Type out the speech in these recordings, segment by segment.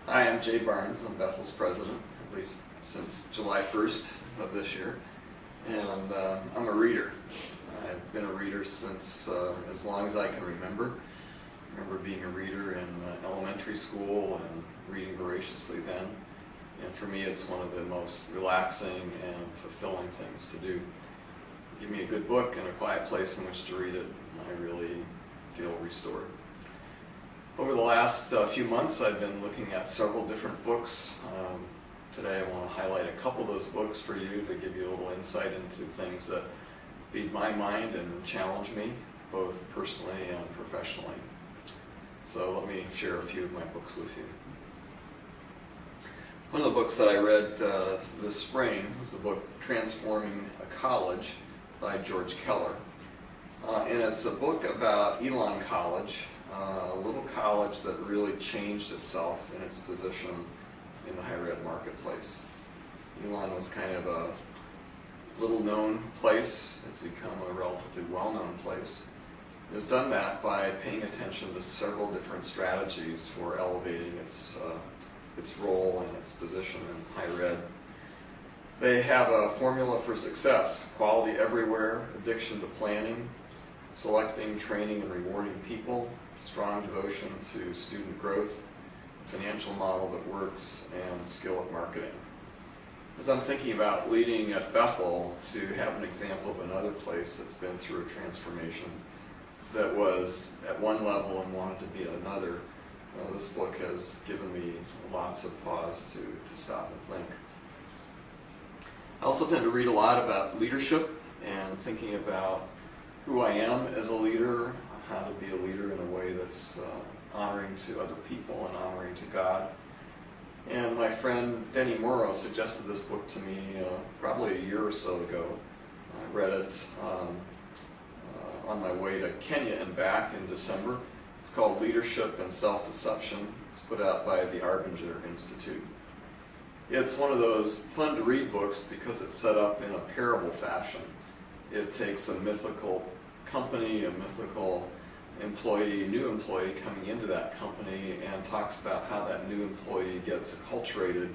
Hi, I'm Jay Barnes. I'm Bethel's president, at least since July 1st of this year. And I'm a reader. I've been a reader since as long as I can remember. I remember being a reader in elementary school and reading voraciously then. And for me, it's one of the most relaxing and fulfilling things to do. Give me a good book and a quiet place in which to read it, and I really feel restored. Over the last few months, I've been looking at several different books. Today I want to highlight a couple of those books for you to give you a little insight into things that feed my mind and challenge me, both personally and professionally. So let me share a few of my books with you. One of the books that I read this spring was the book Transforming a College by George Keller. And it's a book about Elon College, a little college that really changed itself in its position in the higher ed marketplace. Elon was kind of a little known place. It's become a relatively well-known place. It has done that by paying attention to several different strategies for elevating its role and its position in higher ed. They have a formula for success: quality everywhere, addiction to planning, selecting, training, and rewarding people, strong devotion to student growth, financial model that works, and skill at marketing. As I'm thinking about leading at Bethel, to have an example of another place that's been through a transformation that was at one level and wanted to be at another, this book has given me lots of pause to stop and think. I also tend to read a lot about leadership and thinking about who I am as a leader, how to be a leader in a way that's honoring to other people and honoring to God. And my friend Denny Morrow suggested this book to me probably a year or so ago. I read it on my way to Kenya and back in December. It's called Leadership and Self-Deception. It's put out by the Arbinger Institute. It's one of those fun to read books because it's set up in a parable fashion. It takes a mythical company, a mythical employee, new employee coming into that company, and talks about how that new employee gets acculturated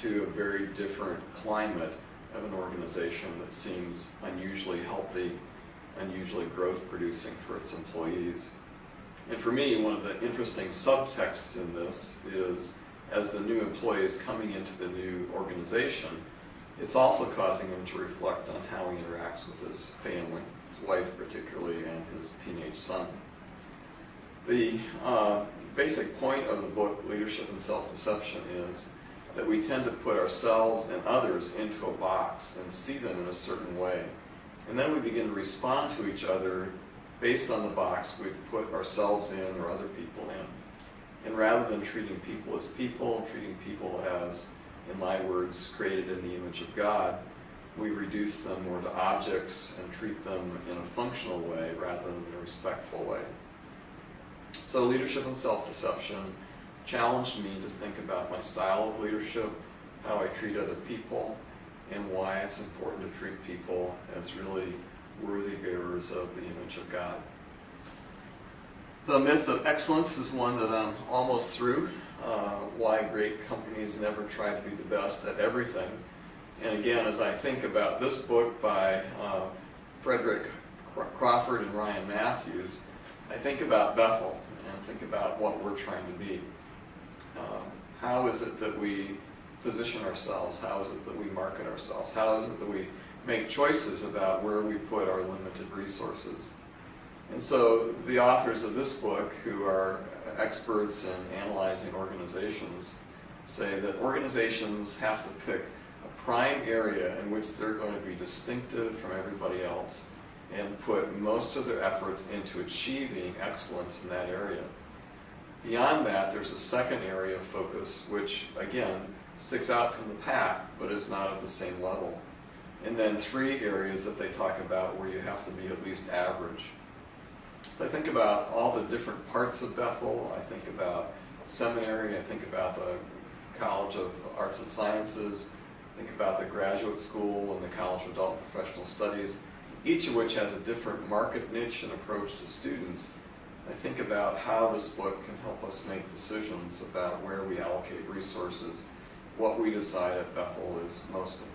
to a very different climate of an organization that seems unusually healthy, unusually growth producing for its employees. And for me, one of the interesting subtexts in this is, as the new employee is coming into the new organization, it's also causing him to reflect on how he interacts with his family, his wife particularly, and his teenage son. The basic point of the book, Leadership and Self-Deception, is that we tend to put ourselves and others into a box and see them in a certain way. And then we begin to respond to each other based on the box we've put ourselves in or other people in. And rather than treating people as people, treating people as, in my words, created in the image of God, we reduce them more to objects and treat them in a functional way rather than in a respectful way. So Leadership and Self-Deception challenged me to think about my style of leadership, how I treat other people, and why it's important to treat people as really worthy bearers of the image of God. The myth of excellence is one that I'm almost through. Why great companies never try to be the best at everything. And again, as I think about this book by Frederick Crawford and Ryan Matthews, I think about Bethel and think about what we're trying to be. How is it that we position ourselves? How is it that we market ourselves? How is it that we make choices about where we put our limited resources? And so the authors of this book, who are experts in analyzing organizations, say that organizations have to pick a prime area in which they're going to be distinctive from everybody else and put most of their efforts into achieving excellence in that area. Beyond that, there's a second area of focus which, again, sticks out from the pack but is not at the same level. And then three areas that they talk about where you have to be at least average. So I think about all the different parts of Bethel. I think about seminary. I think about the College of Arts and Sciences. I think about the graduate school and the College of Adult and Professional Studies, each of which has a different market niche and approach to students. I think about how this book can help us make decisions about where we allocate resources. What we decide at Bethel is most important.